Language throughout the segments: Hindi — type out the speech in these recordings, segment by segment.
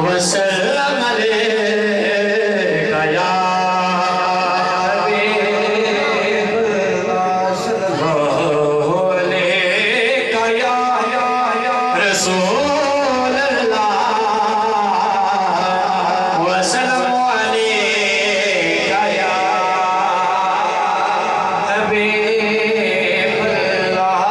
वसल्लम अलैका या सल्लल्लाहु अलैका या रसूल अल्लाह वसल्लम अलैका या हबीब अल्लाह।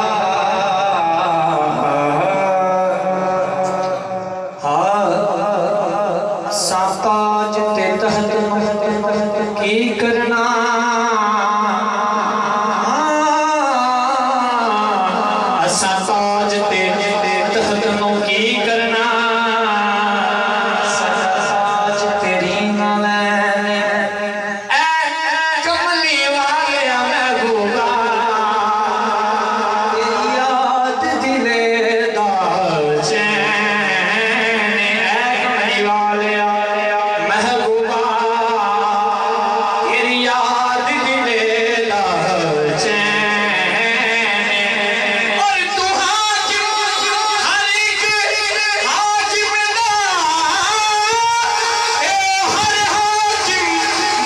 साताज ते तहत की करना साताज ते तहत की करना साताज तेरी नालैने ए कमली वाले महबूबा तेरी याद दिले दा चैन ए कमली वाले महबूबा तेरी याद दिले दा चैन और तू हाकिम हर एक हाकिम दा ए हर हाकिम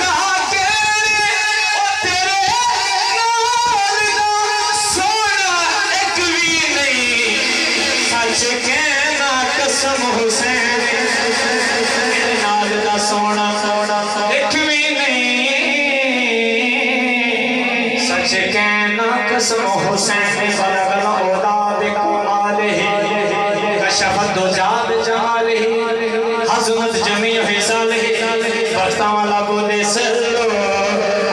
ना तेरे ओ तेरे नाल दा सोना एक भी नहीं सच कहना कसम हुसैन तेरे नाल दा सोना एक भी नहीं सच कहना कसम हुसैन बलगल औलाद कमालिही कशफत दुजाब जमालिही हज़रत जमी फिसालिही बरता वाला बोले सल्लो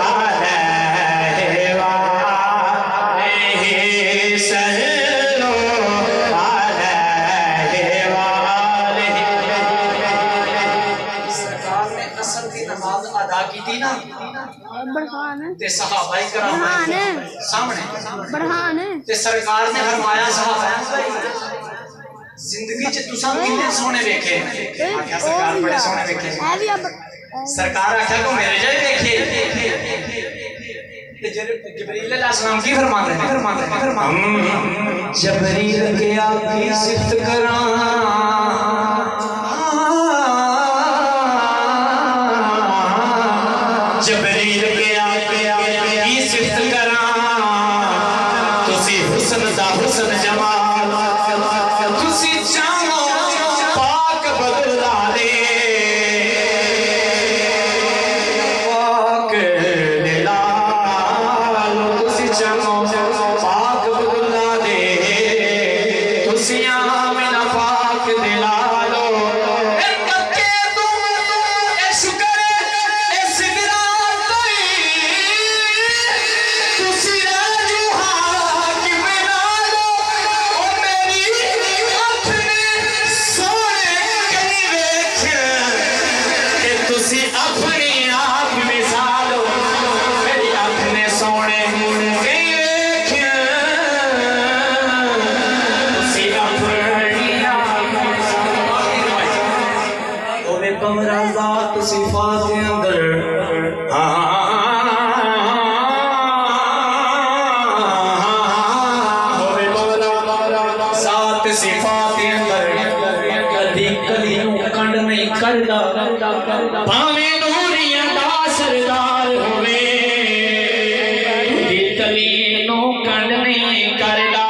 अलैहि वालैहि सल्लो अलैहि वालैहि। सरकार ने असर की नमाज अदा की थी ना बढ़ान ते सहाबा किराम सामने बढ़ान ते सरकार ने फरमाया सहाबा जिंदगी च तुसा कितने सोने देखे आख्या सरकार बड़े सोने देखे सरकार आख्या को मेरे जाए देखे ते जबरील अलैहिस्सलाम की फरमाते हैं जबरील के आपकी सिफत करा जबरील के आपकी सिफत करा तुसी हुस्न दा हुस्न जमाल तुसी चाहो पाक बदला दे पाक लाल तुसी चाहो पाक बदला दे तुसी आमिना पाक दिला लो अपने आप मिसालो मेरी अपने सोने कमरा जात सिफात के अंदर सात सिफात के अंदर कदी कदी कंड नहीं करदा भावे नूरियां दा सरदार होवे कदी कदी नो कंड नहीं करदा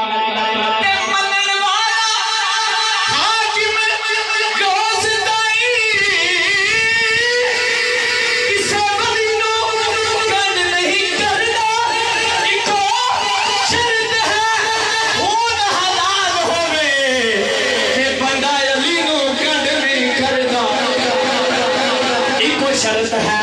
शर्त है